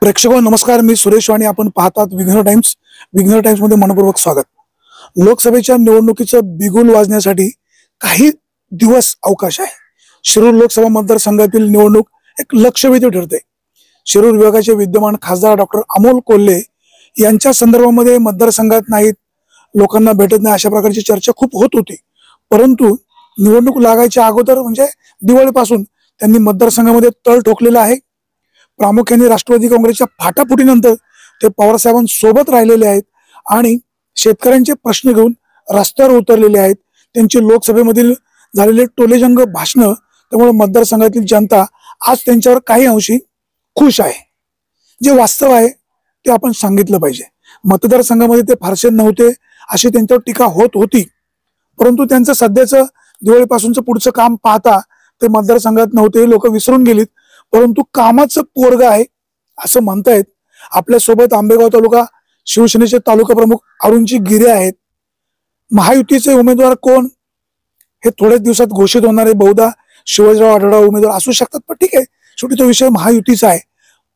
प्रेक्षकांनो नमस्कार, मी सुरेश आणि आपण पाहतात विघ्नर टाइम्स. विघ्नर टाइम्स मध्ये मनपूर्वक स्वागत. लोकसभेच्या निवडणुकीचं बिगुल वाजण्यासाठी काही दिवस अवकाश आहे. शिरूर लोकसभा मतदारसंघातील निवडणूक एक लक्षवेधी ठरते. शिरूर विभागाचे विद्यमान खासदार डॉक्टर अमोल कोल्हे यांच्या संदर्भामध्ये मतदारसंघात नाहीत, लोकांना भेटत नाही अशा प्रकारची चर्चा खूप होत होती. परंतु निवडणूक लागायच्या अगोदर म्हणजे दिवाळीपासून त्यांनी मतदारसंघामध्ये तळ ठोकलेला आहे. प्रामुख्याने राष्ट्रवादी काँग्रेसच्या फाटाफुटीनंतर ते पवारसाहेबांसोबत राहिलेले आहेत आणि शेतकऱ्यांचे प्रश्न घेऊन रस्त्यावर उतरलेले आहेत. त्यांची लोकसभेमधील झालेले टोलेजंग भाषणं, त्यामुळे मतदारसंघातील जनता आज त्यांच्यावर काही अंशी खुश आहे. जे वास्तव आहे ते आपण सांगितलं पाहिजे. मतदारसंघामध्ये ते फारसे नव्हते अशी त्यांच्यावर टीका होत होती, परंतु त्यांचं सध्याचं दिवाळीपासूनचं पुढचं काम पाहता ते मतदारसंघात नव्हते, लोक विसरून गेलीत. परंतु कामाचं पोरग आहे असं म्हणतायत. आपल्यासोबत आंबेगाव तालुका शिवसेनेचे तालुका प्रमुख अरुणजी गिरे आहेत. महायुतीचे उमेदवार कोण हे थोड्याच दिवसात घोषित होणार आहे. बहुधा शिवाजीराव आढळराव उमेदवार असू शकतात, पण ठीक आहे, शेवटी तो विषय महायुतीचा आहे.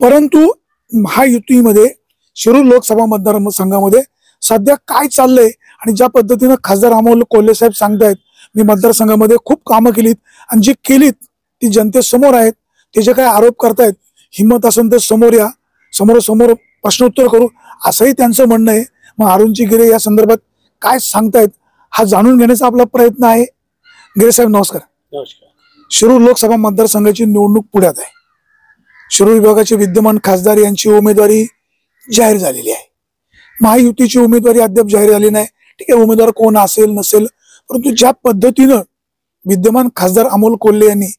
परंतु महायुतीमध्ये शिरूर लोकसभा मतदारसंघामध्ये सध्या काय चाललंय आणि ज्या पद्धतीनं खासदार अमोल कोल्हे साहेब सांगतायत, मी मतदारसंघामध्ये खूप कामं केलीत आणि जी केलीत ती जनतेसमोर आहेत. ते जे काय आरोप करतायत, हिंमत असेल तर समोर या, समोर प्रश्नोत्तर करू असंही त्यांचं म्हणणं आहे. मग अरुणजी गिरे या संदर्भात काय सांगतायत हा जाणून घेण्याचा आपला प्रयत्न आहे. गिरे साहेब नमस्कार. नमस्कार. शिरूर लोकसभा मतदारसंघाची निवडणूक पुढ्यात आहे. शिरूर विभागाचे विद्यमान खासदार यांची उमेदवारी जाहीर झालेली आहे. महायुतीची उमेदवारी अद्याप जाहीर झाली नाही. ठीक आहे, उमेदवार कोण असेल नसेल, परंतु ज्या पद्धतीनं विद्यमान खासदार अमोल कोल्हे यांनी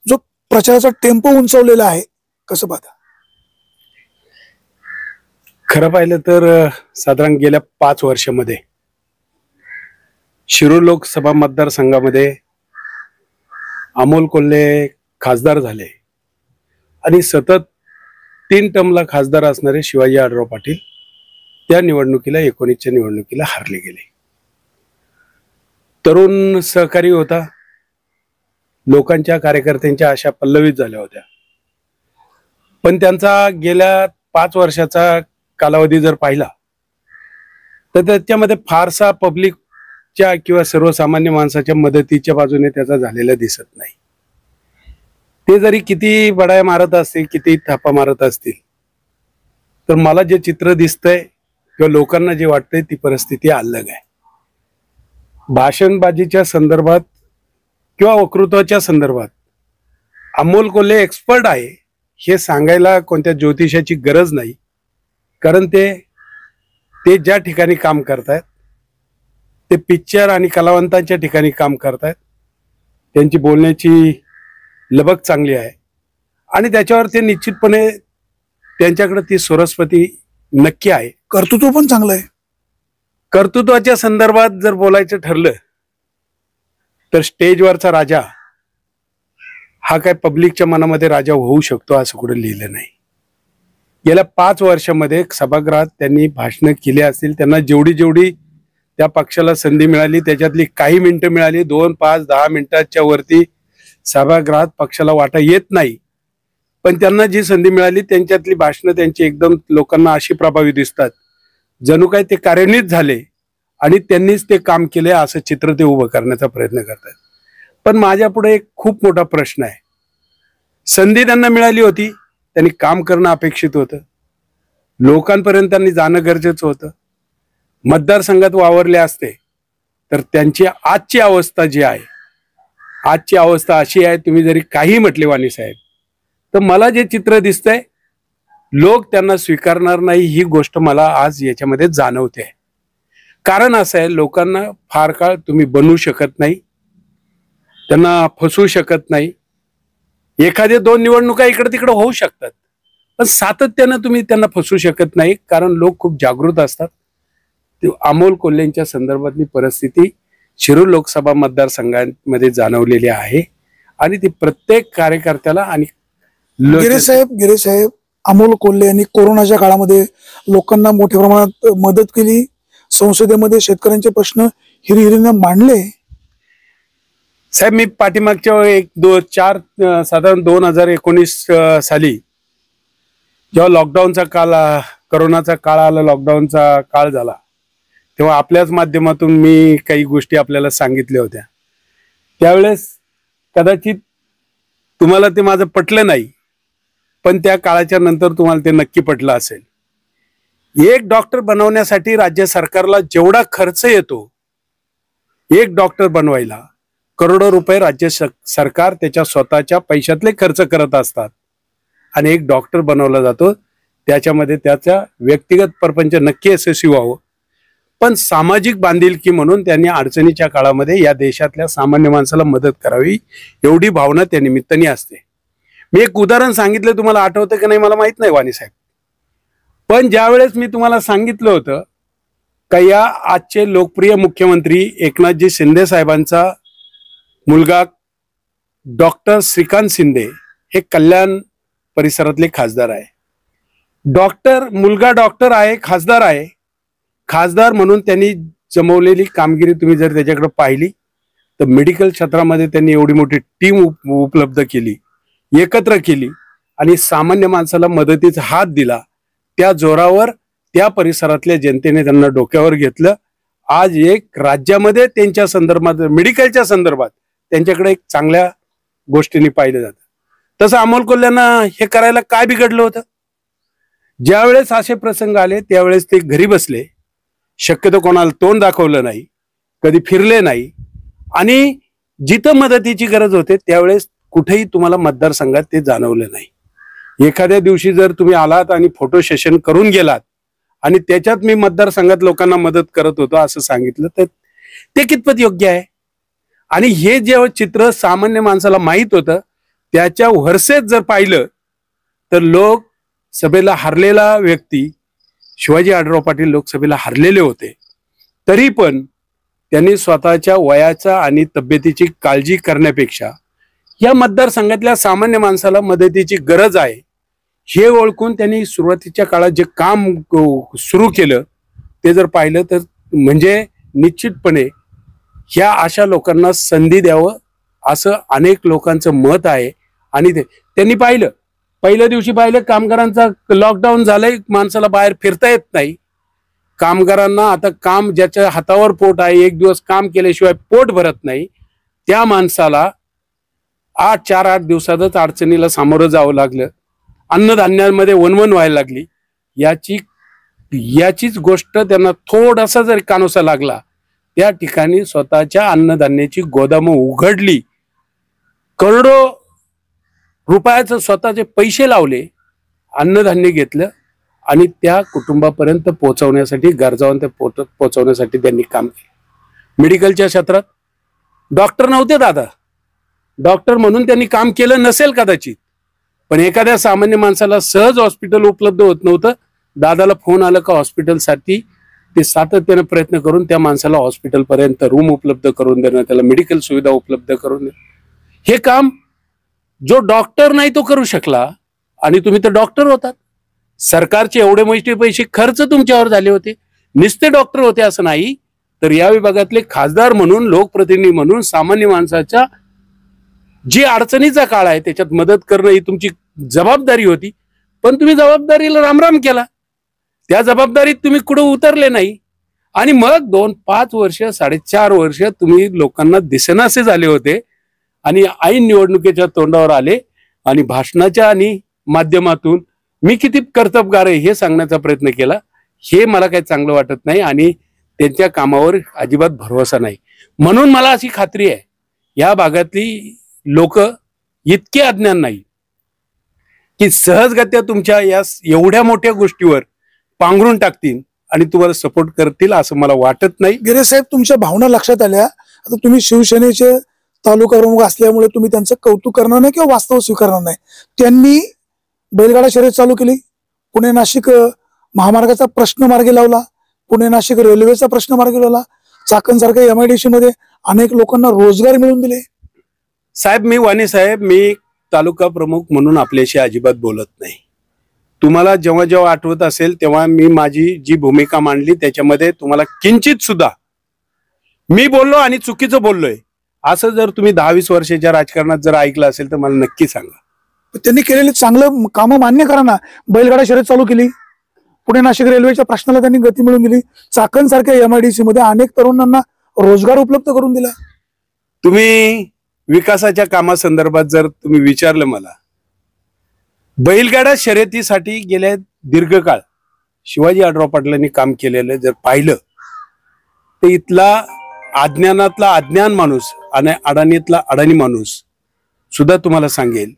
जो प्रचाराचा टेम्पो उंचावलेला आहे, कसं पाहता? खरं पाहिलं तर साधारण गेल्या 5 वर्षामध्ये शिरूर लोकसभा मतदारसंघामध्ये अमोल कोल्हे खासदार झाले आणि सतत 3 टर्मला खासदार असणारे शिवाजी आढळराव पाटील त्या निवडणुकीला 19च्या निवडणुकीला हारले गेले. तरुण सहकारी होता, लोकांच्या कार्यकर्त्यांच्या आशा पल्लवित झाल्या होत्या. पण त्यांचा गेल्या 5 वर्षाचा कालावधी जर पाहिला तर त्याच्यामध्ये फारसा पब्लिकच्या किंवा सर्वसामान्य माणसाच्या मदतीच्या बाजूने त्याचा झालेला दिसत नाही. ते जरी किती बडाया मारत असतील, किती थापा मारत असतील, तर मला जे चित्र दिसतंय किंवा लोकांना जे वाटतंय ती परिस्थिती अलग आहे. भाषणबाजीच्या संदर्भात किंवा वक्तृत्वाच्या संदर्भात अमोल कोल्हे एक्सपर्ट आहे हे सांगायला कोणत्या ज्योतिषाची गरज नाही. कारण ते ज्या ठिकाणी काम करतायत ते पिक्चर आणि कलावंतांच्या ठिकाणी काम करतायत. त्यांची बोलण्याची लबक चांगली आहे आणि त्याच्यावर ते निश्चितपणे त्यांच्याकडे ती सरस्वती नक्की आहे. कर्तृत्व पण चांगलं आहे. कर्तृत्वाच्या संदर्भात जर बोलायचं ठरलं तर स्टेजवरचा राजा हा काय पब्लिकच्या मनामध्ये राजा होऊ शकतो असं कुठे लिहिलं नाही. गेल्या 5 वर्षामध्ये सभागृहात त्यांनी भाषणं केली असतील, त्यांना जेवढी त्या पक्षाला संधी मिळाली त्याच्यातली काही मिनिटं मिळाली, 2, 5, 10 मिनिटाच्या वरती सभागृहात पक्षाला वाटा येत नाही. पण त्यांना जी संधी मिळाली त्यांच्यातली भाषणं त्यांची एकदम लोकांना अशी प्रभावी दिसतात जणू काय ते कार्यान्वित झाले आणि त्यांनीच ते काम केले असं चित्र ते उभं करण्याचा प्रयत्न करतात. पण माझ्या पुढे एक खूप मोठा प्रश्न आहे. संधी त्यांना मिळाली होती, त्यांनी काम करणं अपेक्षित होतं, लोकांपर्यंत त्यांनी जाणं गरजेचं होतं. मतदारसंघात वावरले असते तर त्यांची आजची अवस्था जी आहे, आजची अवस्था अशी आहे, तुम्ही जरी काही म्हटले वाणी साहेब, तर मला जे चित्र दिसतंय लोक त्यांना स्वीकारणार नाही ही गोष्ट मला आज याच्यामध्ये जाणवते. कारण असं आहे, लोकांना फार काळ तुम्ही बनवू शकत नाही, त्यांना फसवू शकत नाही. एखाद्या 2 निवडणुका इकडे तिकडे होऊ शकतात, पण सातत्यानं तुम्ही त्यांना फसवू शकत नाही, कारण लोक खूप जागृत असतात. अमोल कोल्हेंच्या संदर्भातली परिस्थिती शिरूर लोकसभा मतदारसंघामध्ये जाणवलेली आहे आणि ती प्रत्येक कार्यकर्त्याला आणि गिरे साहेब अमोल कोल्हे यांनी कोरोनाच्या काळामध्ये लोकांना मोठ्या प्रमाणात मदत केली. संसदेमध्ये शेतकऱ्यांचे प्रश्न हिरिहिरीनं मांडले. साहेब मी पाठीमागच्या 1-2-4 साधारण 2019 साली जेव्हा लॉकडाऊनचा काळ करोनाचा काळ आला, लॉकडाऊनचा काळ झाला, तेव्हा आपल्याच माध्यमातून मी काही गोष्टी आपल्याला सांगितल्या होत्या. त्यावेळेस कदाचित तुम्हाला ते माझं पटलं नाही, पण त्या काळाच्या नंतर तुम्हाला ते नक्की पटलं असेल. एक डॉक्टर बनवण्यासाठी राज्य सरकारला जेवढा खर्च येतो, एक डॉक्टर बनवायला करोडो रुपये राज्य सरकार त्याच्या स्वतःच्या पैशातले खर्च करत असतात. आणि एक डॉक्टर बनवला जातो, त्याच्यामध्ये त्याचा व्यक्तिगत परपंच नक्की यशस्वी व्हावं, पण सामाजिक बांधिलकी म्हणून त्यांनी अडचणीच्या काळामध्ये या देशातल्या सामान्य माणसाला मदत करावी, एवढी भावना त्या निमित्ताने असते. मी एक उदाहरण सांगितलं, तुम्हाला आठवतं की नाही मला माहित नाही वाणी साहेब, पण ज्यावेळेस मी तुम्हाला सांगितलं होतं का या आजचे लोकप्रिय मुख्यमंत्री एकनाथजी शिंदे साहेबांचा मुलगा डॉक्टर श्रीकांत शिंदे हे कल्याण परिसरातले खासदार आहे. मुलगा डॉक्टर आहे, खासदार आहे. खासदार म्हणून त्यांनी जमवलेली कामगिरी तुम्ही जर त्याच्याकडे पाहिली तर मेडिकल क्षेत्रामध्ये त्यांनी एवढी मोठी टीम उपलब्ध केली, एकत्र केली आणि सामान्य माणसाला मदतीचा हात दिला. त्या जोरावर त्या परिसरातल्या जनतेने त्यांना डोक्यावर घेतलं. आज एक राज्यामध्ये त्यांच्या संदर्भात, मेडिकलच्या संदर्भात त्यांच्याकडे एक चांगल्या गोष्टींनी पाहिलं जातं. तसं अमोल कोल्ह्यांना हे करायला काय बिघडलं होतं? ज्यावेळेस असे प्रसंग आले त्यावेळेस ते घरी बसले, शक्यतो कोणाला तोंड दाखवलं नाही, कधी फिरले नाही आणि जिथं मदतीची गरज होते त्यावेळेस कुठेही तुम्हाला मतदारसंघात ते जाणवलं नाही. एखाद्या दिवशी जर तुम्ही आलात आणि फोटो सेशन करून गेलात आणि त्याच्यात मी मतदारसंघात लोकांना मदत करत होतो असं सांगितलं तर ते कितपत योग्य आहे? आणि हे जे चित्र सामान्य माणसाला माहित होतं त्याच्या वर्षेत जर पाहिलं तर लोकसभेला हरलेला व्यक्ती शिवाजी आढळराव पाटील लोकसभेला हरलेले होते, तरी पण त्यांनी स्वतःच्या वयाचा आणि तब्येतीची काळजी करण्यापेक्षा या मतदारसंघातल्या सामान्य माणसाला मदतीची गरज आहे हे ओळखून त्यांनी सुरुवातीच्या काळात जे काम सुरू केलं ते जर पाहिलं तर म्हणजे निश्चितपणे ह्या अशा लोकांना संधी द्यावं असं अनेक लोकांचं मत आहे. आणि त्यांनी पाहिलं, पहिल्या दिवशी पाहिलं कामगारांचा लॉकडाऊन झालंय, माणसाला बाहेर फिरता येत नाही. कामगारांना आता काम ज्याच्या हातावर पोट आहे, एक दिवस काम केल्याशिवाय पोट भरत नाही, त्या माणसाला 8 दिवसातच अडचणीला सामोरं जावं लागलं. अन्नधान्यामध्ये वणवण व्हायला लागली. याचीच गोष्ट त्यांना थोडासा जरी कानोसा लागला त्या ठिकाणी स्वतःच्या अन्नधान्याची गोदामं उघडली, करोडो रुपयाचे स्वतःचे पैसे लावले, अन्नधान्य घेतलं आणि त्या कुटुंबापर्यंत पोहोचवण्यासाठी, गरजावंत पोहोचवण्यासाठी त्यांनी काम केलं. मेडिकलच्या क्षेत्रात डॉक्टर नव्हते दादा, डॉक्टर म्हणून त्यांनी काम केलं नसेल कदाचित, पण एखाद्या सामान्य माणसाला सहज हॉस्पिटल उपलब्ध होत नव्हतं. दादाला फोन आला का हॉस्पिटलसाठी ते सातत्याने प्रयत्न करून त्या माणसाला हॉस्पिटलपर्यंत रूम उपलब्ध करून देणं, त्याला मेडिकल सुविधा उपलब्ध करून देणं, हे काम जो डॉक्टर नाही तो करू शकला. आणि तुम्ही तर डॉक्टर होतात, सरकारचे एवढे मोठे पैसे खर्च तुमच्यावर झाले होते, नुसते डॉक्टर होते असं नाही, तर या विभागातले खासदार म्हणून, लोकप्रतिनिधी म्हणून सामान्य माणसाच्या जी अडचणीचा काळ आहे त्याच्यात मदत करणं ही तुमची जबाबदारी होती. पण तुम्ही जबाबदारीला रामराम केला, त्या जबाबदारीत तुम्ही कुठं उतरले नाही. आणि मग 2-5 वर्ष, 4.5 वर्ष तुम्ही लोकांना दिसेनासे झाले होते आणि ऐन निवडणुकीच्या तोंडावर आले आणि भाषणाच्या आणि माध्यमातून मी किती कर्तबगार आहे हे सांगण्याचा प्रयत्न केला. हे मला काही चांगलं वाटत नाही आणि त्यांच्या कामावर अजिबात भरवसा नाही. म्हणून मला अशी खात्री आहे या भागातली लोक इतके अज्ञान नाही की सहजगत्या तुमच्या या एवढ्या मोठ्या गोष्टीवर पांघरून टाकतील आणि तुम्हाला सपोर्ट करतील असं मला वाटत नाही. गिरे साहेब, तुमच्या भावना लक्षात आल्या. आता तुम्ही शिवसेनेचे तालुका प्रमुख असल्यामुळे तुम्ही त्यांचं कौतुक करणार नाही किंवा वास्तव स्वीकारणार नाही. त्यांनी बैलगाडा शर्यत चालू केली, पुणे नाशिक महामार्गाचा प्रश्न मार्गी लावला, पुणे नाशिक रेल्वेचा प्रश्न मार्गी लावला, चाकणसारख्या MIDC मध्ये अनेक लोकांना रोजगार मिळवून दिले. साहेब, वाणी साहेब, मी तालुका प्रमुख म्हणून आपल्याशी अजिबात बोलत नाही. तुम्हाला जेव्हा जेव्हा आठवत असेल तेव्हा मी माझी जी भूमिका मांडली त्याच्यामध्ये तुम्हाला किंचित सुद्धा मी बोललो आणि चुकीचं बोललोय असं जर तुम्ही 10-20 वर्षाच्या राजकारणात जर ऐकलं असेल तर मला नक्की सांगा. त्यांनी केलेले चांगलं कामं मान्य करा ना. बैलगाडा शर्यत चालू केली, पुणे नाशिक रेल्वेच्या प्रश्नाला त्यांनी गती मिळवून दिली, चाकण सारख्या MIDC मध्ये अनेक तरुणांना रोजगार उपलब्ध करून दिला. तुम्ही विकासाच्या कामासंदर्भात जर तुम्ही विचारलं मला, बैलगाडा शर्यतीसाठी गेल्या दीर्घकाळ शिवाजी आढराव पाटलांनी काम केलेलं जर पाहिलं तर इथला अज्ञानातला अज्ञान माणूस आणि अडाणीतला अडाणी माणूस सुद्धा तुम्हाला सांगेल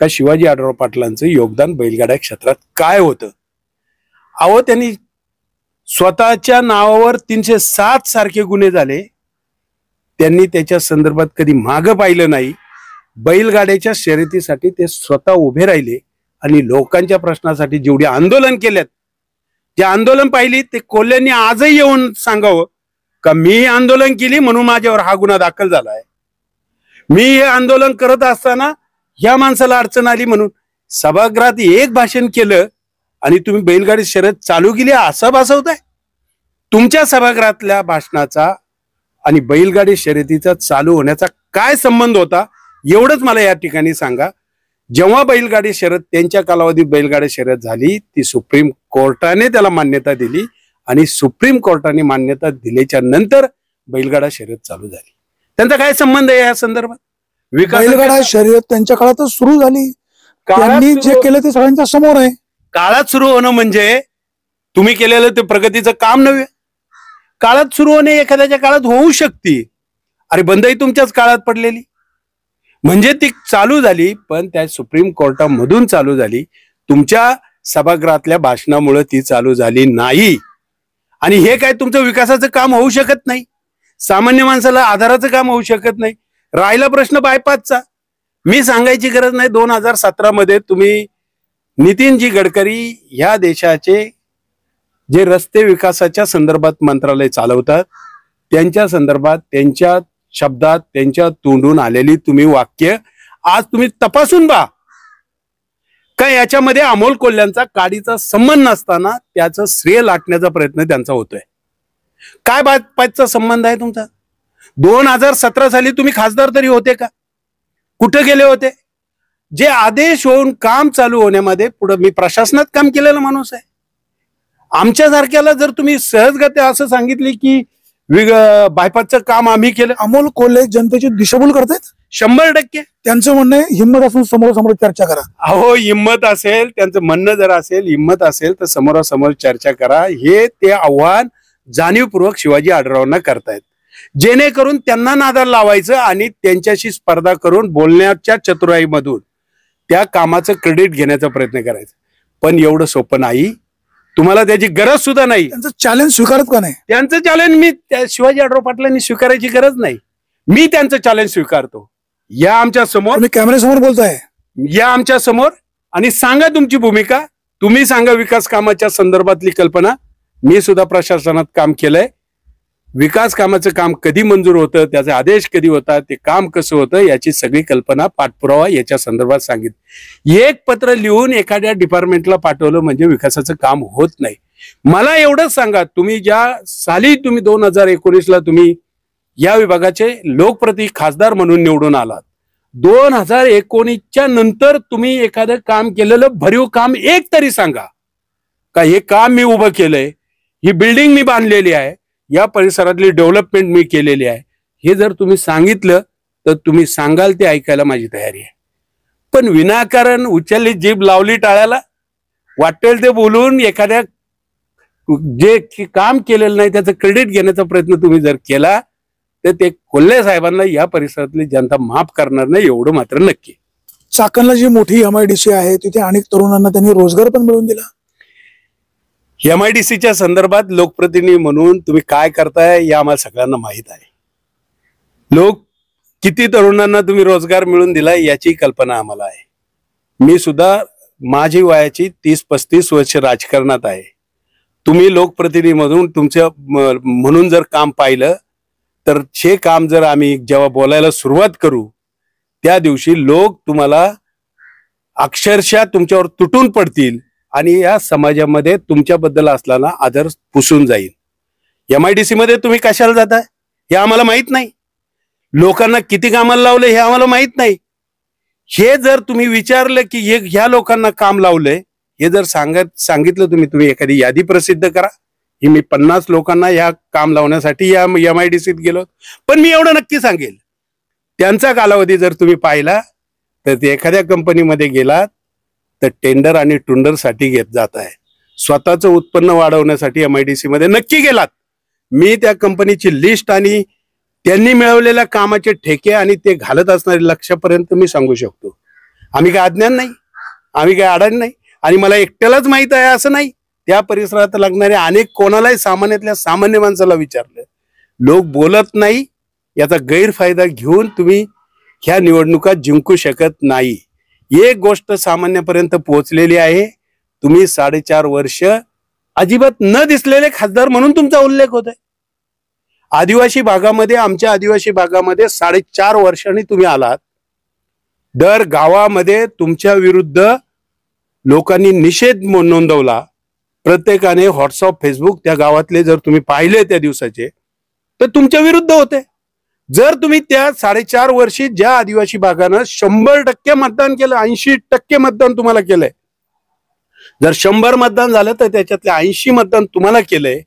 का शिवाजी आढराव पाटलांचं योगदान बैलगाडा क्षेत्रात काय होतं. अहो, त्यांनी स्वतःच्या नावावर 307 सारखे गुन्हे झाले, त्यांनी त्याच्या संदर्भात कधी मागं पाहिलं नाही. बैलगाड्याच्या शर्यतीसाठी ते स्वतः उभे राहिले आणि लोकांच्या प्रश्नासाठी जेवढे आंदोलन केलेत, जे आंदोलन पाहिली ते कोल्ह्यांनी आजही येऊन सांगावं का मी आंदोलन केली म्हणून माझ्यावर हा गुन्हा दाखल झालाय. मी हे आंदोलन करत असताना ह्या माणसाला अडचण आली म्हणून सभागृहात एक भाषण केलं आणि तुम्ही बैलगाडी शर्यत चालू केली असं भासवताय. तुमच्या सभागृहातल्या भाषणाचा आणि बैलगाडी शर्यतीचा चालू होण्याचा काय संबंध होता एवढंच मला या ठिकाणी सांगा. जेव्हा बैलगाडी शर्यत त्यांच्या कालावधीत बैलगाडी शर्यत झाली, ती सुप्रीम कोर्टाने त्याला मान्यता दिली आणि सुप्रीम कोर्टाने मान्यता दिल्याच्या नंतर बैलगाडा शर्यत चालू झाली. त्यांचा काय संबंध आहे या संदर्भात? बैलगाडा शर्यत त्यांच्या काळातच सुरू झाली. त्यांनी जे केलं ते सगळ्यांच्या समोर आहे. काळात सुरू होणं म्हणजे तुम्ही केलेलं ते प्रगतीचं काम नव्हे. काळात सुरू होणे एखाद्याच्या काळात होऊ शकते. अरे, बंदही तुमच्याच काळात पडलेली म्हणजे ती चालू झाली, पण त्या सुप्रीम कोर्टामधून चालू झाली. तुमच्या सभागृहातल्या भाषणामुळे ती चालू झाली नाही. आणि हे काय तुमचं विकासाचं काम होऊ शकत नाही, सामान्य माणसाला आधाराचं काम होऊ शकत नाही. राहिला प्रश्न बायपासचा, मी सांगायची गरज नाही. 2017 मध्ये तुम्ही नितीनजी गडकरी ह्या देशाचे जे रस्ते विकासाच्या संदर्भात मंत्रालय चालवतात, त्यांच्या संदर्भात त्यांच्या शब्दात त्यांच्या तोंडून आलेली तुम्ही वाक्य आज तुम्ही तपासून पहा का याच्यामध्ये अमोल कोल्ह्यांचा काडीचा संबंध नसताना त्याचं श्रेय लाटण्याचा प्रयत्न त्यांचा होतोय. काय बातपातचा संबंध आहे तुमचा? 2017 साली तुम्ही खासदार तरी होते का? कुठे गेले होते? जे आदेश होऊन काम चालू होण्यामध्ये पुढे मी प्रशासनात काम केलेला माणूस आहे. आमच्यासारख्याला जर तुम्ही सहजगत्या असं सांगितले की बायपासचं काम आम्ही केलं, अमोल कोल्हे जनतेची दिशाभूल करतायत. 100% त्यांचं म्हणणं आहे हिंमत असून समोरासमोर चर्चा करा. अहो, हिंमत असेल, त्यांचं म्हणणं जर असेल हिंमत असेल तर समोरासमोर चर्चा करा. हे ते आव्हान जाणीवपूर्वक शिवाजी आढरावांना करतायत, जेणेकरून त्यांना नादाला लावायचं आणि त्यांच्याशी स्पर्धा करून बोलण्याच्या चतुराईमधून त्या कामाचं क्रेडिट घेण्याचा प्रयत्न करायचा. पण एवढं सोपं नाही, तुम्हाला त्याची गरज सुद्धा नाही. त्यांचं चॅलेंज स्वीकारत का नाही? त्यांचं चॅलेंज मी शिवाजी आढराव पाटलांनी स्वीकारायची गरज नाही. मी त्यांचं चॅलेंज स्वीकारतो. या आमच्या समोर, तुम्ही कॅमेऱ्यासमोर बोलताय, या आमच्या समोर आणि सांगा तुमची भूमिका. तुम्ही सांगा विकास कामाच्या संदर्भातली कल्पना. मी सुद्धा प्रशासनात काम केलंय. विकास कामाचं काम कधी मंजूर होतं, त्याचे आदेश कधी होतात, ते काम कसं होतं याची सगळी कल्पना, पाठपुरावा याच्या संदर्भात सांगितलं. एक पत्र लिहून एखाद्या डिपार्टमेंटला पाठवलं म्हणजे विकासाचं काम होत नाही. मला एवढंच सांगा, तुम्ही ज्या साली तुम्ही 2019ला तुम्ही या विभागाचे लोकप्रतिनिधी खासदार म्हणून निवडून आलात, 2019च्या नंतर तुम्ही एखादं काम केलेलं भरीव काम एक तरी सांगा का हे काम मी उभं केलंय, ही बिल्डिंग मी बांधलेली आहे, या परिसरातली डेव्हलपमेंट मी केलेली आहे. हे जर तुम्ही सांगितलं तर तुम्ही सांगाल ते ऐकायला माझी तयारी आहे. पण विनाकारण उचलली जीभ लावली टाळ्याला, वाटेल ते बोलून एखाद्या जे काम केलेलं नाही त्याचं क्रेडिट घेण्याचा प्रयत्न तुम्ही जर केला तर ते कोल्हे साहेबांना या परिसरातली जनता माफ करणार नाही, एवढं मात्र नक्की. चाकणला जी मोठी MIDC आहे तिथे अनेक तरुणांना त्यांनी रोजगार पण मिळवून दिला. MIDCच्या संदर्भात लोकप्रतिनिधी म्हणून तुम्ही काय करताय हे आम्हाला सगळ्यांना माहित आहे. लोक किती तरुणांना तुम्ही रोजगार मिळवून दिलाय याची कल्पना आम्हाला आहे. मी सुद्धा माझी वयाची 30-35 वर्ष राजकारणात आहे. तुम्ही लोकप्रतिनिधी म्हणून तुमच्या म्हणून जर काम पाहिलं तर हे काम जर आम्ही जेव्हा बोलायला सुरुवात करू त्या दिवशी लोक तुम्हाला अक्षरशः तुमच्यावर तुटून पडतील आणि या समाजामध्ये तुमच्याबद्दल असलेला आदर पुसून जाईल. MIDC मध्ये तुम्ही कशाला जाताय हे आम्हाला माहित नाही. लोकांना किती कामाला लावले हे आम्हाला माहित नाही. हे जर तुम्ही विचारलं की ह्या लोकांना काम लावलंय, हे जर सांगितलं तुम्ही एखादी यादी प्रसिद्ध करा की मी 50 लोकांना या काम लावण्यासाठी या MIDCत गेलो. पण मी एवढं नक्की सांगेल, त्यांचा कालावधी जर तुम्ही पाहिला तर ते एखाद्या कंपनीमध्ये गेलात तर टेंडर आणि टुंडरसाठी घेत जात आहे. स्वतःचं उत्पन्न वाढवण्यासाठी MIDC मध्ये नक्की गेलात. मी त्या कंपनीची लिस्ट आणि त्यांनी मिळवलेल्या कामाचे ठेके आणि ते घालत असणारे लक्षापर्यंत मी सांगू शकतो. आम्ही काय अज्ञान नाही, आम्ही काय अडाण नाही, आणि मला एकट्यालाच माहित आहे असं नाही. त्या परिसरात लागणारे अनेक कोणालाही सामान्यातल्या सामान्य माणसाला विचारलं, लोक बोलत नाही. याचा गैरफायदा घेऊन तुम्ही ह्या निवडणुका जिंकू शकत नाही. एक गोष्ट सामान्यपर्यंत पोहोचलेली आहे, तुम्ही 4.5 वर्ष अजिबात न दिसलेले खासदार म्हणून तुमचा उल्लेख होत आहे. आदिवासी भागामध्ये, आमच्या आदिवासी भागामध्ये 4.5 वर्षांनी तुम्ही आलात. दर गावामध्ये तुमच्या विरुद्ध लोकांनी निषेध नोंदवला. प्रत्येकाने व्हॉट्सअप, फेसबुक त्या गावातले जर तुम्ही पाहिले त्या दिवसाचे तर तुमच्या विरुद्ध होते. जर तुम्ही त्या 4.5 वर्षी ज्या आदिवासी भागानं 100% मतदान केलं, 80% मतदान तुम्हाला केलंय, जर 100 मतदान झालं तर त्याच्यातले 80 मतदान तुम्हाला केलंय,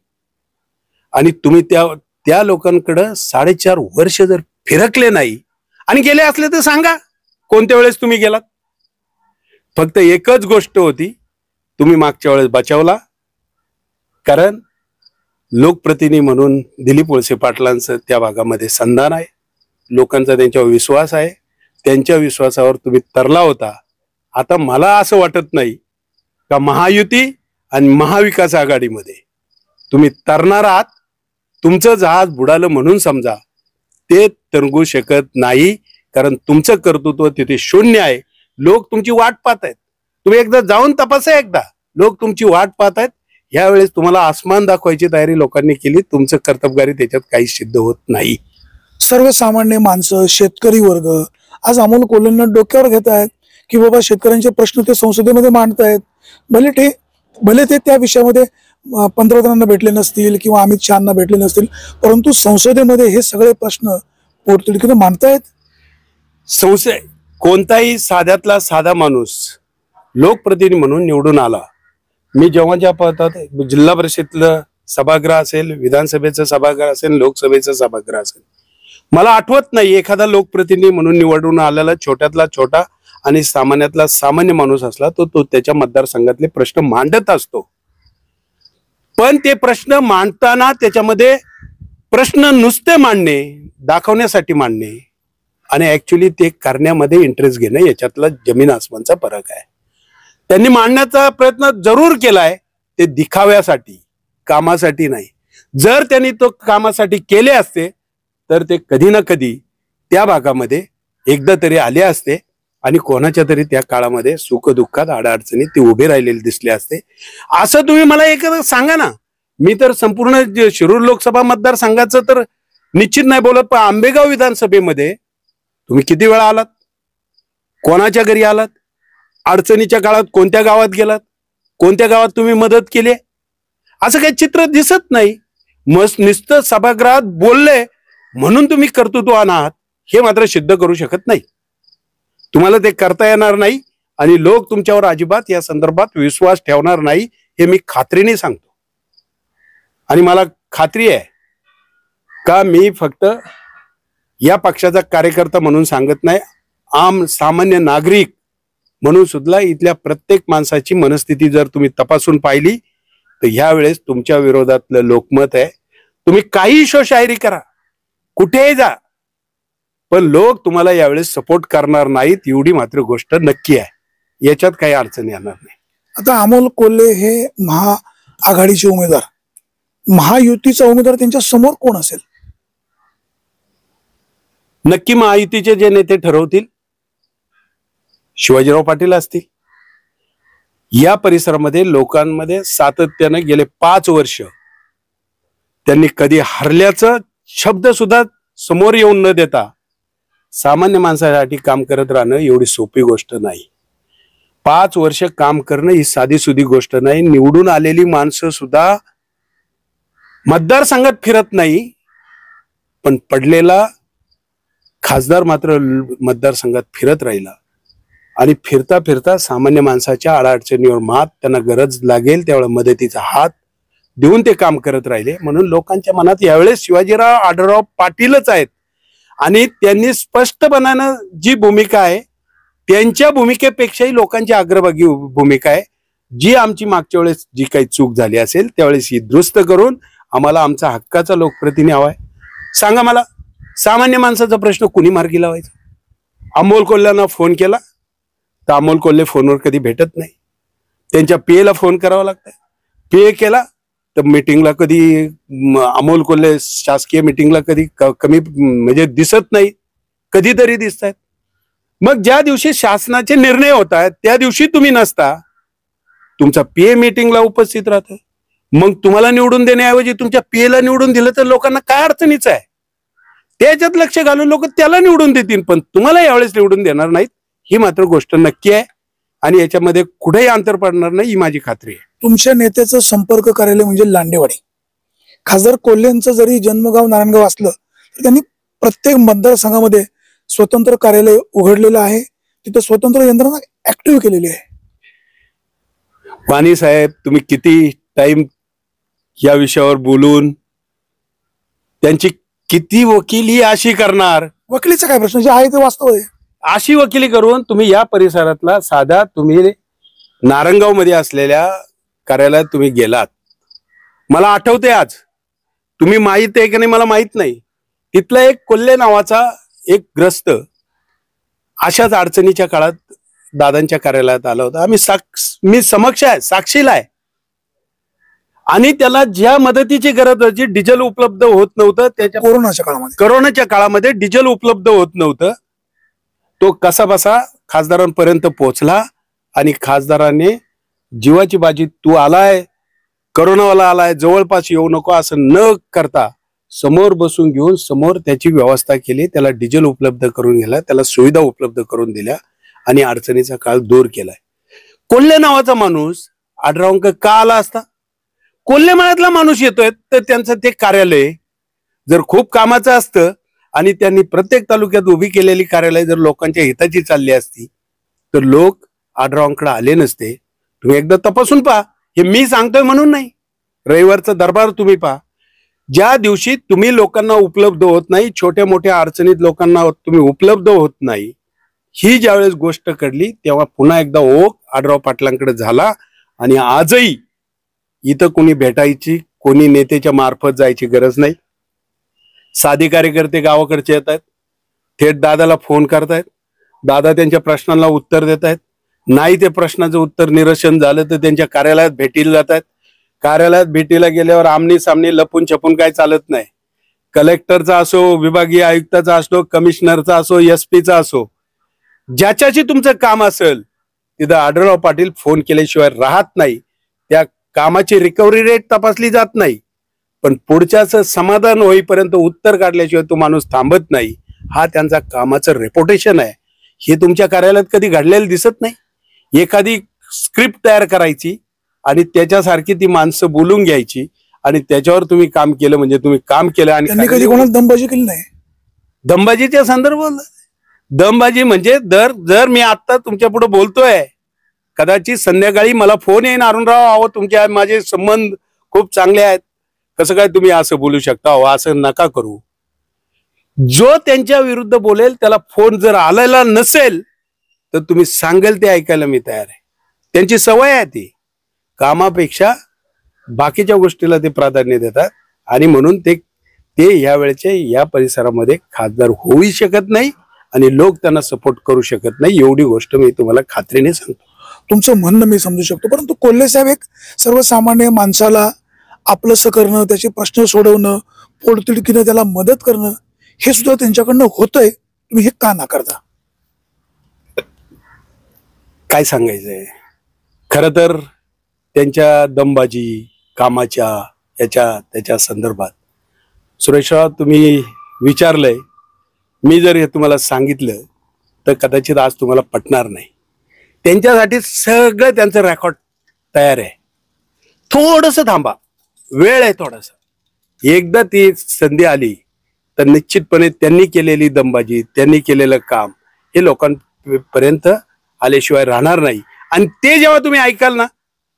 आणि तुम्ही त्या लोकांकडे 4.5 वर्ष जर फिरकले नाही आणि गेले असले तर सांगा कोणत्या वेळेस तुम्ही गेलात. फक्त एकच गोष्ट होती, तुम्ही मागच्या वेळेस बचावला. कारण लोकप्रतिनिधी म्हणून दिलीप वळसे पाटलांचं त्या भागामध्ये संधान आहे, लोकांचा त्यांच्यावर विश्वास आहे. त्यांच्या विश्वासावर तुम्ही तरला होता. आता मला असं वाटत नाही का महायुती आणि महाविकास आघाडीमध्ये तुम्ही तरणार आहात. तुमचं जहाज बुडालं म्हणून समजा, ते तरंगू शकत नाही. कारण तुमचं कर्तृत्व तिथे शून्य आहे. लोक तुमची वाट पाहत आहेत. तुम्ही एकदा जाऊन तपासा, एकदा लोक तुमची वाट पाहत आहेत. यावेळेस तुम्हाला आसमान दाखवायची तयारी लोकांनी केली. तुमचं कर्तबगारी त्याच्यात काही सिद्ध होत नाही. सर्वसामान्य माणसं, शेतकरी वर्ग आज अमोल कोल्हेंना डोक्यावर घेत आहेत की बाबा शेतकऱ्यांचे प्रश्न ते संसदेमध्ये मांडतायत. भले ते त्या विषयामध्ये पंतप्रधानांना भेटले नसतील किंवा अमित शहाना भेटले नसतील, परंतु संसदेमध्ये हे सगळे प्रश्न पोटतिडकीने मांडतायत. संशय, कोणताही साध्यातला साधा माणूस लोकप्रतिनिधी म्हणून निवडून आला. मी जेव्हा पाहतात जिल्हा परिषदेतलं सभागृह असेल, विधानसभेचं सभागृह असेल, लोकसभेचं सभागृह असेल, मला आठवत नाही एखादा लोकप्रतिनिधी म्हणून निवडून आलेला छोट्यातला छोटा आणि सामान्यातला सामान्य माणूस असला तो त्याच्या मतदारसंघातले प्रश्न मांडत असतो. पण ते प्रश्न मांडताना त्याच्यामध्ये प्रश्न नुसते मांडणे, दाखवण्यासाठी मांडणे आणि ऍक्च्युली ते करण्यामध्ये इंटरेस्ट घेणे, याच्यातला जमीन आसमानचा फरक आहे. त्यांनी मांडण्याचा प्रयत्न जरूर केलाय, ते दिखाव्यासाठी, कामासाठी नाही. जर त्यांनी तो कामासाठी केले असते तर ते कधी ना कधी त्या भागामध्ये एकदा तरी आले असते आणि कोणाच्या तरी त्या काळामध्ये सुखदुःखात अडचणीत ते उभे राहिलेले दिसले असते. असं तुम्ही मला एक सांगा ना. मी तर संपूर्ण शिरूर लोकसभा मतदारसंघाचं तर निश्चित नाही बोलत, पण आंबेगाव विधानसभेमध्ये तुम्ही किती वेळा आलात, कोणाच्या घरी आलात, अडचणीच्या काळात कोणत्या गावात गेलात, कोणत्या गावात तुम्ही मदत केली, असं काही चित्र दिसत नाही. मस्त नुसतं सभागृहात बोलले म्हणून तुम्ही कर्तृत्ववान आहात हे मात्र सिद्ध करू शकत नाही. तुम्हाला ते करता येणार नाही आणि लोक तुमच्यावर अजिबात या संदर्भात विश्वास ठेवणार नाही, हे मी खात्रीने सांगतो. आणि मला खात्री आहे का मी फक्त या पक्षाचा कार्यकर्ता म्हणून सांगत नाही, सामान्य नागरिक म्हणून सुद्धा इथल्या प्रत्येक माणसाची मनस्थिती जर तुम्ही तपासून पाहिली तर ह्यावेळेस तुमच्या विरोधातलं लोकमत आहे. तुम्ही काही शोशायरी करा, कुठेही जा, पण लोक तुम्हाला यावेळेस सपोर्ट करणार नाहीत, एवढी मात्र गोष्ट नक्की आहे. याच्यात काही अडचण येणार नाही. आता अमोल कोल्हे हे महाआघाडीचे उमेदवार, महायुतीचा उमेदवार त्यांच्या समोर कोण असेल? नक्की महायुतीचे जे नेते ठरवतील, शिवाजीराव पाटील असतील. या परिसरामध्ये लोकांमध्ये सातत्याने गेले 5 वर्ष त्यांनी कधी हरल्याचं शब्द सुद्धा समोर येऊन न देता सामान्य माणसासाठी काम करत राहणं एवढी सोपी गोष्ट नाही. 5 वर्ष काम करणं ही साधी सुधी गोष्ट नाही. निवडून आलेली माणसं सुद्धा मतदारसंघात फिरत नाही, पण पडलेला खासदार मात्र मतदारसंघात फिरत राहिला. आणि फिरता फिरता सामान्य माणसाच्या अडचणीवर मात, त्यांना गरज लागेल त्यावेळेला मदतीचा हात देऊन ते काम करत राहिले. म्हणून लोकांच्या मनात यावेळेस शिवाजीराव आढळराव पाटीलच आहेत. आणि त्यांनी स्पष्टपणानं जी भूमिका आहे त्यांच्या भूमिकेपेक्षाही लोकांची अग्रभागी भूमिका आहे. जी आमची मागच्या वेळेस जी काही चूक झाली असेल त्यावेळेस ही दुरुस्त करून आम्हाला आमचा हक्काचा लोकप्रतिनिधी हवाय. सांगा मला, सामान्य माणसाचा प्रश्न कुणी मार्गी लावायचा? अमोल कोल्ह्यांना फोन केला तर अमोल कोल्हे फोनवर कधी भेटत नाही. त्यांच्या पीएला फोन करावा लागतंय. पीए केला तर मीटिंगला कधी अमोल कोल्हे शासकीय मीटिंगला कधी कमी म्हणजे दिसत नाही, कधीतरी दिसत आहेत. मग ज्या दिवशी शासनाचे निर्णय होत आहेत त्या दिवशी तुम्ही नसता, तुमचा पीए मीटिंगला उपस्थित राहतो. मग तुम्हाला निवडून देण्याऐवजी तुमच्या पीएला निवडून दिलं तर लोकांना काय अडचणीच आहे? त्याच्यात लक्ष घालून लोक त्याला निवडून देतील, पण तुम्हाला यावेळेस निवडून देणार नाहीत, ही मात्र गोष्ट नक्की आहे. आणि याच्यामध्ये कुठेही अंतर पडणार नाही, ही माझी खात्री आहे. तुमच्या नेत्याचं संपर्क कार्यालय म्हणजे लांडेवाडी. खासदार कोल्हेंचं जरी जन्मगाव नारायणगाव असलं तर त्यांनी प्रत्येक मतदारसंघामध्ये स्वतंत्र कार्यालय उघडलेलं आहे. तिथं स्वतंत्र यंत्रणा ऍक्टिव्ह केलेली आहे. वाणी साहेब, तुम्ही किती टाइम या विषयावर बोलून त्यांची किती वकिली अशी करणार? वकिलीचा काय प्रश्न, जे आहे ते वास्तव आहे. अशी वकिली करून तुम्ही या परिसरातला साधा तुम्ही नारंगाव मध्ये असलेल्या कार्यालयात तुम्ही गेलात. मला आठवते आज, तुम्ही माहित आहे की नाही मला माहित नाही, तिथला एक कोल्हे नावाचा एक ग्रस्त अशाच अडचणीच्या काळात दादांच्या कार्यालयात आला होता. मी समक्ष आहे, साक्षीला आहे. आणि त्याला ज्या मदतीची गरज होती, डिझेल उपलब्ध होत नव्हतं, त्याच्या कोरोनाच्या काळामध्ये डिझेल उपलब्ध होत नव्हतं. तो कसा बसा खासदारांपर्यंत पोहोचला आणि खासदारांनी जीवाची बाजी, तू आलाय करोनावाला आलाय जवळपास येऊ नको असं न करता समोर बसून घेऊन समोर त्याची व्यवस्था केली. त्याला डिझेल उपलब्ध करून दिला, त्याला सुविधा उपलब्ध करून दिल्या आणि अडचणीचा काळ दूर केलाय. कोल्हे नावाचा माणूस आढळरावांक का आला असता? कोल्हे मळ्यातला माणूस येतोय तर त्यांचं ते कार्यालय जर खूप कामाचं असतं आणि त्यांनी प्रत्येक तालुक्यात उभी केलेली कार्यालय जर लोकांच्या हिताची चालली असती तर लोक आढळरावांकडे आले नसते. तुम्ही एकदा तपासून पहा. हे मी सांगतोय म्हणून नाही, रविवारचा दरबार तुम्ही पहा. ज्या दिवशी तुम्ही लोकांना उपलब्ध होत नाही, छोट्या मोठ्या अडचणीत लोकांना तुम्ही उपलब्ध होत नाही, ही ज्यावेळेस गोष्ट घडली तेव्हा पुन्हा एकदा ओघ आढळराव पाटलांकडे झाला. आणि आजही इथं कोणी भेटायची, कोणी नेत्याच्या मार्फत जायची गरज नाही. साधी कार्यकर्ते गावाकडचे येत आहेत, थेट दादाला फोन करतायत, दादा त्यांच्या प्रश्नांना उत्तर देत आहेत. नाही ते प्रश्नाचं उत्तर निरसन झालं तर त्यांच्या कार्यालयात भेटीला जात आहेत. कार्यालयात भेटीला गेल्यावर आमनी सामनी लपून छपून काय चालत नाही. कलेक्टरचा असो, विभागीय आयुक्ताचा असो, कमिशनरचा असो, एसपीचा असो, ज्याच्याशी तुमचं काम असेल तिथं आढळराव पाटील फोन केल्याशिवाय राहत नाही. त्या कामाची रिकव्हरी रेट तपासली जात नाही, पण पुढच्याच समाधान होईपर्यंत उत्तर काढल्याशिवाय तो माणूस थांबत नाही. हा त्यांचा कामाचं रेपुटेशन आहे. हे तुमच्या कार्यालयात कधी घडलेलं दिसत नाही. एखादी स्क्रिप्ट तयार करायची आणि त्याच्यासारखी ती माणसं बोलून घ्यायची आणि त्याच्यावर तुम्ही काम केलं म्हणजे तुम्ही काम केलं. आणि कधी कोणाला दमबाजी केली नाही. दमबाजीच्या संदर्भात दमबाजी म्हणजे जर मी आता तुमच्या पुढे बोलतोय, कदाचित संध्याकाळी मला फोन येईन, अरुणराव अहो तुमचे माझे संबंध खूप चांगले आहेत, कसं काय तुम्ही असं बोलू शकता, अहो असं नका करू. जो त्यांच्या विरुद्ध बोलेल त्याला फोन जर आलेला नसेल तर तुम्ही सांगेल ते ऐकायला मी तयार आहे. त्यांची सवय आहे ती. कामापेक्षा बाकीच्या गोष्टीला ते प्राधान्य देतात आणि म्हणून ते ह्या वेळेचे या परिसरामध्ये खासदार होऊ शकत नाही आणि लोक त्यांना सपोर्ट करू शकत नाही. एवढी गोष्ट मी तुम्हाला खात्रीने सांगतो. तुमचं म्हणणं मी समजू शकतो, परंतु कोल्हे साहेब एक सर्वसामान्य माणसाला आपलंसं करणं, त्याचे प्रश्न सोडवणं, पोटतिडकीनं त्याला मदत करणं हे सुद्धा त्यांच्याकडनं होतंय. तुम्ही हे का नाकारता? काय सांगायचंय, खरं तर त्यांच्या दमबाजी कामाच्या त्याच्या संदर्भात सुरेशराव तुम्ही विचारलंय, मी जर हे तुम्हाला सांगितलं तर कदाचित आज तुम्हाला पटणार नाही. त्यांच्यासाठी सगळं त्यांचं रेकॉर्ड तयार आहे. थोडंसं थांबा, वेळ आहे थोडासा. एकदा ती संधी आली तर निश्चितपणे त्यांनी केलेली दमबाजी, त्यांनी केलेलं काम हे लोकांपर्यंत आल्याशिवाय राहणार नाही. आणि ते जेव्हा तुम्ही ऐकाल ना,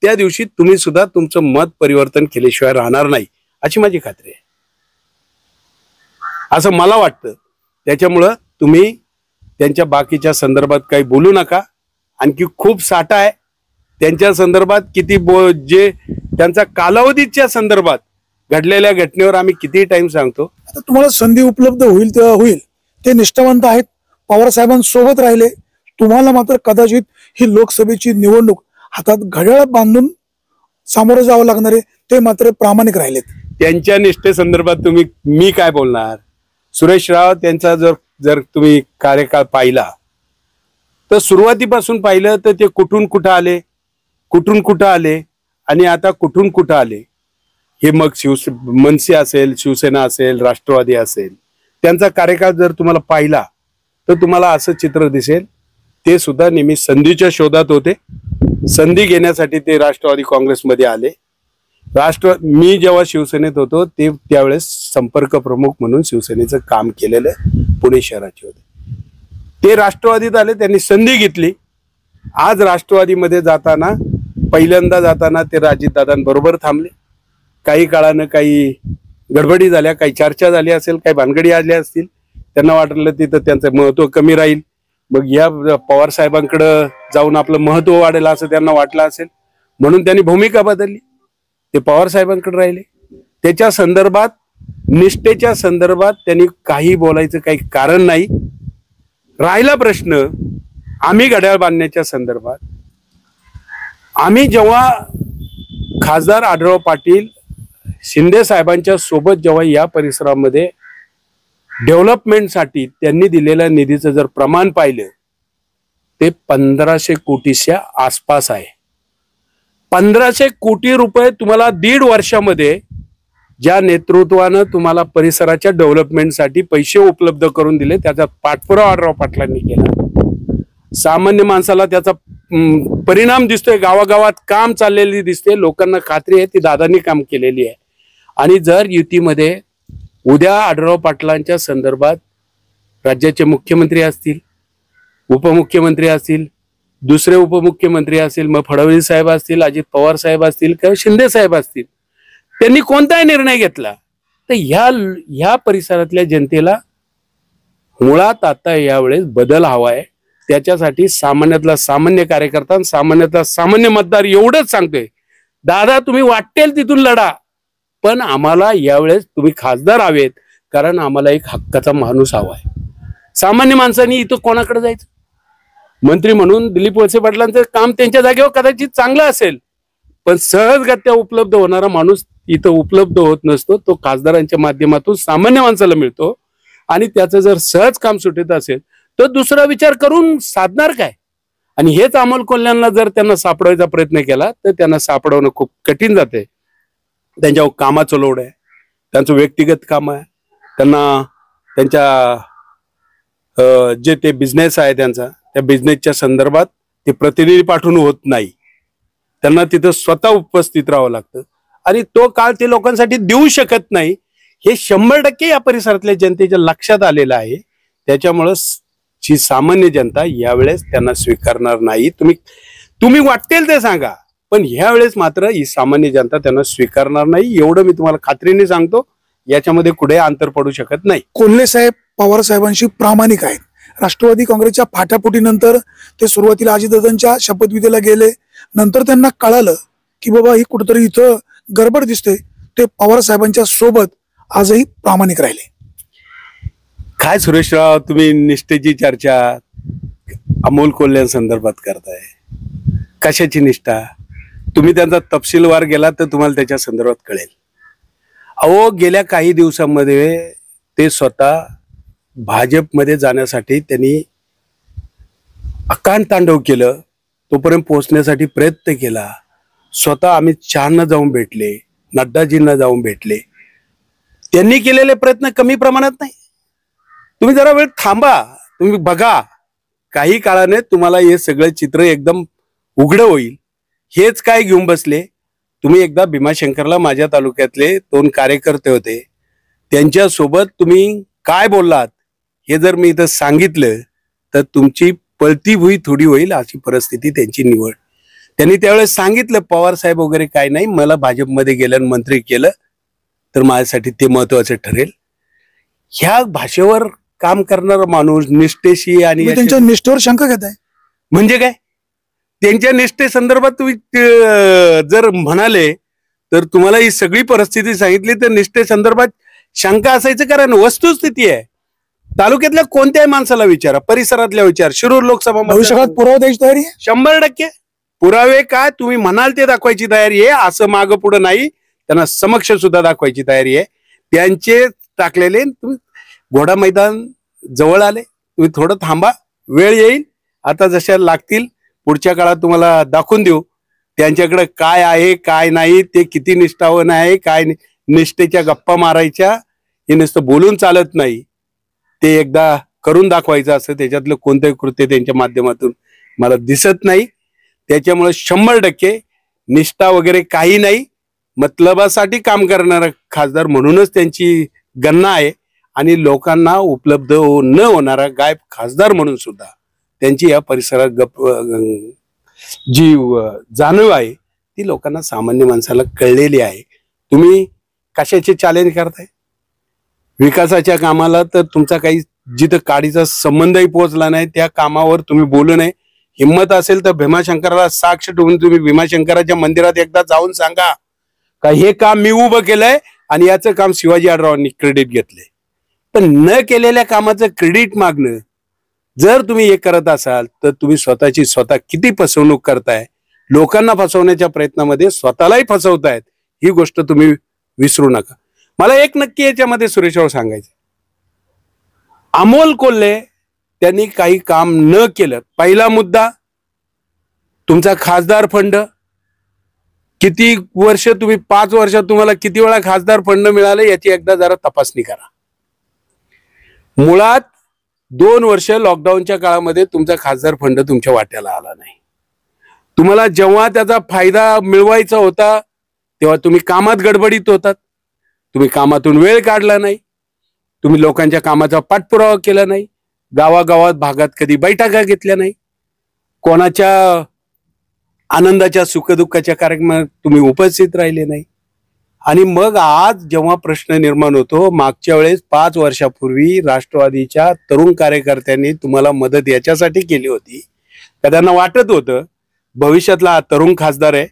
त्या दिवशी तुम्ही सुद्धा तुमचं मत परिवर्तन केल्याशिवाय राहणार नाही, अशी माझी खात्री आहे, असं मला वाटतं. त्याच्यामुळं तुम्ही त्यांच्या बाकीच्या संदर्भात काही बोलू नका. आणखी खूप साठा आहे त्यांच्या संदर्भात. जे त्यांचा कालावधीच्या संदर्भात घडलेल्या घटनेवर आम्ही किती टाइम सांगतो. आता तुम्हाला संधी उपलब्ध होईल तेव्हा होईल. ते निष्ठावंत आहेत, पवार साहेबांसोबत राहिले. तुम्हाला मात्र कदाचित ही लोकसभेची निवडणूक हातात घड्याळ बांधून सामोरं जावं लागणार आहे. ते मात्र प्रामाणिक राहिलेत. त्यांच्या निष्ठेसंदर्भात मी काय बोलणार. सुरेश राव त्यांचा जर तुम्ही कार्यकाळ पाहिला तर सुरुवातीपासून पाहिलं तर ते कुठून कुठं आले आणि आता कुठून कुठं आले. हे मग मनसे असेल, शिवसेना असेल, राष्ट्रवादी असेल, त्यांचा कार्यकाळ जर तुम्हाला पाहिला तर तुम्हाला असं चित्र दिसेल. ते सुद्धा नेहमी संधीच्या शोधात होते. संधी घेण्यासाठी ते राष्ट्रवादी काँग्रेसमध्ये आले. मी जेव्हा शिवसेनेत होतो त्यावेळेस संपर्क प्रमुख म्हणून शिवसेनेचं काम केलेलं पुणे शहराचे होते. ते राष्ट्रवादीत आले, त्यांनी संधी घेतली. आज राष्ट्रवादीमध्ये पहिल्यांदा जाताना ते अजितदादांबरोबर थांबले. काही काळानं काही गडबडी झाल्या, काही चर्चा झाली असेल, काही भानगडी आल्या असतील. त्यांना वाटलं तिथं त्यांचं महत्व कमी राहील, मग या पवार साहेबांकडे जाऊन आपलं महत्व वाढेल असं त्यांना वाटलं असेल, म्हणून त्यांनी भूमिका बदलली. ते पवार साहेबांकडे राहिले. त्याच्या संदर्भात, निष्ठेच्या संदर्भात त्यांनी काही बोलायचं काही कारण नाही. राहिला प्रश्न आम्ही घड्याळ बांधण्याच्या संदर्भात, आम्ही जेव्हा खासदार आढळराव पाटील शिंदे साहेबांच्या सोबत जेव्हा या परिसरामध्ये डेव्हलपमेंटसाठी त्यांनी दिलेल्या निधीचं जर प्रमाण पाहिलं ते 1500 कोटीच्या आसपास आहे. 1500 कोटी रुपये तुम्हाला 1.5 वर्षामध्ये ज्या नेतृत्वानं तुम्हाला परिसराच्या डेव्हलपमेंटसाठी पैसे उपलब्ध करून दिले त्याचा पाठपुरावा आढळराव पाटलांनी केला. सामान्य माणसाला त्याचा परिणाम दिसतोय. गावागावात काम चाललेली दिसते. लोकांना खात्री आहे ती दादांनी काम केलेली आहे. आणि जर युतीमध्ये उद्या आढळराव पाटलांच्या संदर्भात राज्याचे मुख्यमंत्री असतील, उपमुख्यमंत्री असतील, दुसरे उपमुख्यमंत्री असतील, मग फडणवीस साहेब असतील, अजित पवार साहेब असतील किंवा शिंदे साहेब असतील, त्यांनी कोणताही निर्णय घेतला तर ह्या परिसरातल्या जनतेला मुळात आता यावेळेस बदल हवाय. त्याच्यासाठी सामान्यातला सामान्य कार्यकर्ता, सामान्यातला सामान्य मतदार एवढंच सांगतोय, दादा तुम्ही वाटेल तिथून लढा, पण आम्हाला यावेळेस तुम्ही खासदार हवेत, कारण आम्हाला एक हक्काचा माणूस हवाय. सामान्य माणसांनी इथं कोणाकडे जायचं. मंत्री म्हणून दिलीप वळसे पाटलांचं काम त्यांच्या जागेवर कदाचित चांगलं असेल, पण सहजगत्या उपलब्ध होणारा माणूस इथं उपलब्ध होत नसतो. तो खासदारांच्या माध्यमातून सामान्य माणसाला मिळतो. आणि त्याचं जर सहज काम सुटत असेल तर दुसरा विचार करून साधणार काय. आणि हेच अमोल कोल्ह्यांना जर त्यांना सापडवायचा प्रयत्न केला तर त्यांना सापडवणं खूप कठीण जाते. त्यांच्यावर कामाचं लोड आहे, त्यांचं व्यक्तिगत काम आहे, त्यांना त्यांच्या जे ते बिझनेस आहे त्यांचा, त्या बिझनेसच्या संदर्भात ते प्रतिनिधी पाठवून होत नाही. त्यांना तिथं स्वतः उपस्थित राहावं लागतं आणि तो काळ ते लोकांसाठी देऊ शकत नाही. हे 100% या परिसरातल्या जनतेच्या लक्षात आलेलं आहे. त्याच्यामुळं जी सामान्य जनता यावेळेस त्यांना स्वीकारणार नाही. तुम्ही वाटेल ते सांगा, पण ह्यावेळेस मात्र ही सामान्य जनता त्यांना स्वीकारणार नाही. एवढं मी तुम्हाला खात्रीने सांगतो. याच्यामध्ये कुठे अंतर पडू शकत नाही. कोल्हे साहेब पवार साहेबांशी प्रामाणिक आहेत. राष्ट्रवादी काँग्रेसच्या फाटाफुटीनंतर ते सुरुवातीला अजितदादांच्या शपथविधीला गेले. नंतर त्यांना कळालं की बाबा ही कुठेतरी इथं गडबड दिसते. ते पवार साहेबांच्या सोबत आजही प्रामाणिक राहिले. काय सुरेशराव, तुम्ही निष्ठेची चर्चा अमोल कोल्ह्यांसंदर्भात करताय. कशाची निष्ठा? तुम्ही त्यांचा तपशीलवार गेला तर तुम्हाला त्याच्या संदर्भात कळेल. अहो, गेल्या काही दिवसांमध्ये ते स्वतः भाजपमध्ये जाण्यासाठी त्यांनी अकांत तांडव केलं. तोपर्यंत पोहोचण्यासाठी प्रयत्न केला. स्वतः अमित शहांना जाऊन भेटले, नड्डाजींना जाऊन भेटले. त्यांनी केलेले प्रयत्न कमी प्रमाणात नाही. तुम्ही जरा वेळ थांबा, तुम्ही बघा. काही काळाने तुम्हाला हे सगळं चित्र एकदम उघड होईल. हेच काय घेऊन बसले. तुम्ही एकदा भीमाशंकरला माझ्या तालुक्यातले 2 कार्यकर्ते होते, त्यांच्यासोबत तुम्ही काय बोललात हे जर मी इथं सांगितलं तर तुमची पळती भुई थोडी होईल अशी परिस्थिती त्यांची निवड. त्यांनी त्यावेळेस सांगितलं पवार साहेब वगैरे काय नाही, मला भाजपमध्ये गेलं मंत्री केलं तर माझ्यासाठी ते महत्वाचं ठरेल. ह्या भाषेवर काम करणारा माणूस निष्ठेशी आणि त्यांच्या निष्ठेवर शंका घेत आहे म्हणजे काय? त्यांच्या निष्ठे संदर्भात तुम्ही जर म्हणाले तर तुम्हाला ही सगळी परिस्थिती सांगितली तर निष्ठे संदर्भात शंका असायचं कारण वस्तुस्थिती आहे. तालुक्यातल्या कोणत्याही माणसाला विचारा, परिसरातल्या विचार, शिरूर लोकसभा भविष्यकाळात पुरावा द्यायची तयारी आहे 100%. पुरावे काय तुम्ही म्हणाल ते दाखवायची तयारी आहे, असं मागं पुढं नाही, त्यांना समक्ष सुद्धा दाखवायची तयारी आहे. त्यांचे टाकलेले तुम्ही घोडा मैदान जवळ आले, तुम्ही थोडं थांबा, वेळ येईल, आता जशा लागतील पुढच्या काळात तुम्हाला दाखवून देऊ त्यांच्याकडे काय आहे काय नाही, ते किती निष्ठावान आहे काय. निष्ठेच्या गप्पा मारायच्या, हे नुसतं बोलून चालत नाही, ते एकदा करून दाखवायचं असं त्याच्यातलं कोणतंही कृत्य त्यांच्या माध्यमातून मला दिसत नाही. त्याच्यामुळे 100% निष्ठा वगैरे काही नाही, मतलबासाठी काम करणारा खासदार म्हणूनच त्यांची गणना आहे आणि लोकांना उपलब्ध न होणारा गायब खासदार म्हणून सुद्धा त्यांची या परिसरात जी जाणीव आहे ती लोकांना सामान्य माणसाला कळलेली आहे. तुम्ही कशाचे चॅलेंज करताय विकासाच्या कामाला, तर तुमचा काही जिथं काडीचा संबंधही पोहोचला नाही त्या कामावर तुम्ही बोलू नये. हिंमत असेल तर भीमाशंकराला साक्ष ठेवून तुम्ही भीमाशंकराच्या मंदिरात एकदा जाऊन सांगा का हे काम मी उभं केलंय आणि याचं काम शिवाजी आढळरावांनी क्रेडिट घेतलंय. पण न केलेल्या कामाचं क्रेडिट मागणं जर तुम्ही हे करत असाल तर तुम्ही स्वतःची स्वतः किती फसवणूक करताय, लोकांना फसवण्याच्या प्रयत्नामध्ये स्वतःलाही फसवतायत, ही गोष्ट तुम्ही विसरू नका. मला एक नक्की याच्यामध्ये सुरेशराव सांगायचं, अमोल कोल्हे त्यांनी काही काम न केलं. पहिला मुद्दा, तुमचा खासदार फंड किती वर्ष, तुम्ही 5 वर्षात तुम्हाला किती वेळा खासदार फंड मिळाले याची एकदा जरा तपासणी करा. मुळात 2 वर्ष लॉकडाऊनच्या काळामध्ये तुमचा खासदार फंड तुमच्या वाट्याला आला नाही. तुम्हाला जेव्हा त्याचा फायदा मिळवायचा होता तेव्हा तुम्ही कामात गडबडीत होतात, तुम्ही कामातून वेळ काढला नाही, तुम्ही लोकांच्या कामाचा पाठपुरावा केला नाही, गावागावात भागात कधी बैठका घेतल्या नाही, कोणाच्या आनंदाच्या सुखदुःखाच्या कार्यक्रमात तुम्ही उपस्थित राहिले नाही. आणि मग आज जेव्हा प्रश्न निर्माण होतो, मागच्या वेळेस 5 वर्षापूर्वी राष्ट्रवादीच्या तरुण कार्यकर्त्यांनी तुम्हाला मदत याच्यासाठी केली होती का त्यांना वाटत होतं भविष्यातला तरुण खासदार आहे,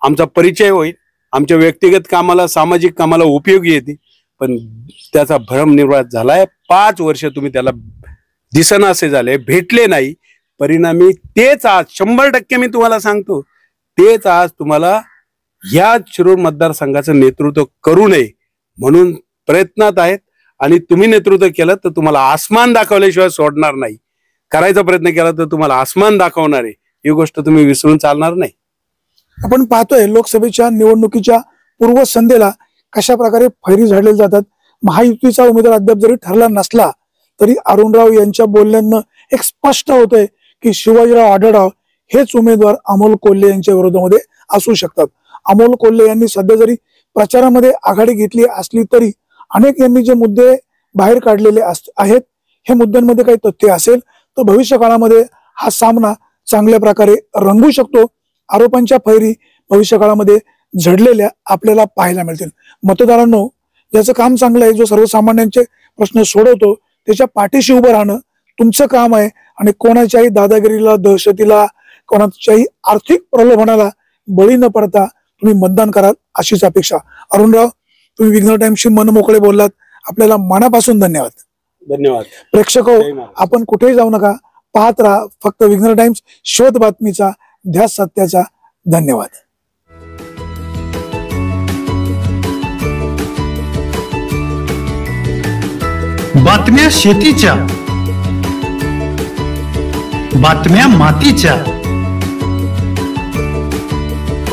आमचा परिचय होईल, आमच्या व्यक्तिगत कामाला सामाजिक कामाला उपयोगी येते. पण त्याचा भ्रमनिर्वाह झालाय. 5 वर्ष तुम्ही त्याला दिसनासे झाले, भेटले नाही. परिणामी तेच आज 100% मी तुम्हाला सांगतो, तेच आज तुम्हाला या शिरूर मतदारसंघाचं नेतृत्व करू नये म्हणून प्रयत्नात आहेत. आणि तुम्ही नेतृत्व केलं तर तुम्हाला आसमान दाखवल्याशिवाय सोडणार नाही. करायचा प्रयत्न केला तर तुम्हाला आसमान दाखवणार आहे, ही गोष्ट तुम्ही विसरून चालणार नाही. आपण पाहतोय लोकसभेच्या निवडणुकीच्या पूर्वसंध्येला कशा प्रकारे फैरी झाडले जातात. महायुतीचा उमेदवार अद्याप जरी ठरला नसला तरी अरुणराव यांच्या बोलण्यानं एक स्पष्ट होतंय की शिवाजीराव आढळराव हेच उमेदवार अमोल कोल्हे यांच्या विरोधामध्ये असू शकतात. अमोल कोल्हे यांनी सध्या जरी प्रचारामध्ये आघाडी घेतली असली तरी अनेक यांनी जे मुद्दे बाहेर काढलेले आहेत, हे मुद्द्यांमध्ये काही तथ्य असेल तर भविष्य काळामध्ये हा सामना चांगल्या प्रकारे रंगू शकतो. आरोपांच्या फैरी भविष्य काळामध्ये झडलेल्या आपल्याला पाहायला मिळतील. मतदारांनो, याचं काम चांगलं आहे, जो सर्वसामान्यांचे प्रश्न सोडवतो त्याच्या पाठीशी उभं राहणं तुमचं काम आहे. आणि कोणाच्याही दादागिरीला, दहशतीला, कोणाच्याही आर्थिक प्रलोभनाला बळी न पडता तुम्ही मतदान कराल अशीच अपेक्षा. अरुणराव, तुम्ही विघ्नर टाइम्सशी मन मोकळे बोललात, आपल्याला मनापासून धन्यवाद. धन्यवाद. प्रेक्षक आपण कुठेही जाऊ नका, पाहत राहा फक्त विघ्नर टाइम्स, शोध बातमीचा, ध्यास सत्याचा. धन्यवाद. बातम्या शेतीच्या, बातम्या मातीच्या,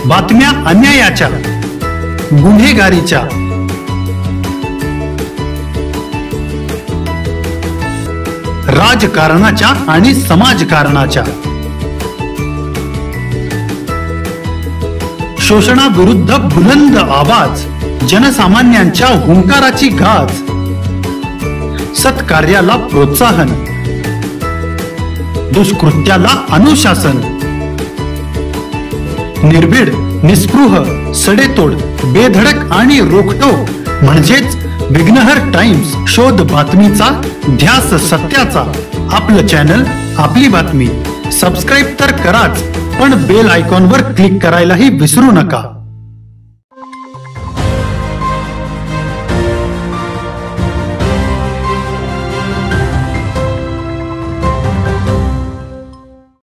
बातम्या अन्यायाच्या, गुन्हेगारीच्या, राजकारणाच्या आणि समाजकारणाच्या, शोषणाविरुद्ध बुलंद आवाज, जनसामान्यांच्या हुंकाराची गाज, सत्कार्याला प्रोत्साहन, दुष्कृत्याला अनुशासन. निर्भीड, निस्पृह, सडेतोड, बेधडक आणि रोखटोक म्हणजेच विघ्नहर टाइम्स. शोध बातमीचा, ध्यास सत्याचा. आपलं चॅनल, आपली बातमी. सबस्क्राईब तर कराच, पण बेल आयकॉनवर क्लिक करायलाही विसरू नका.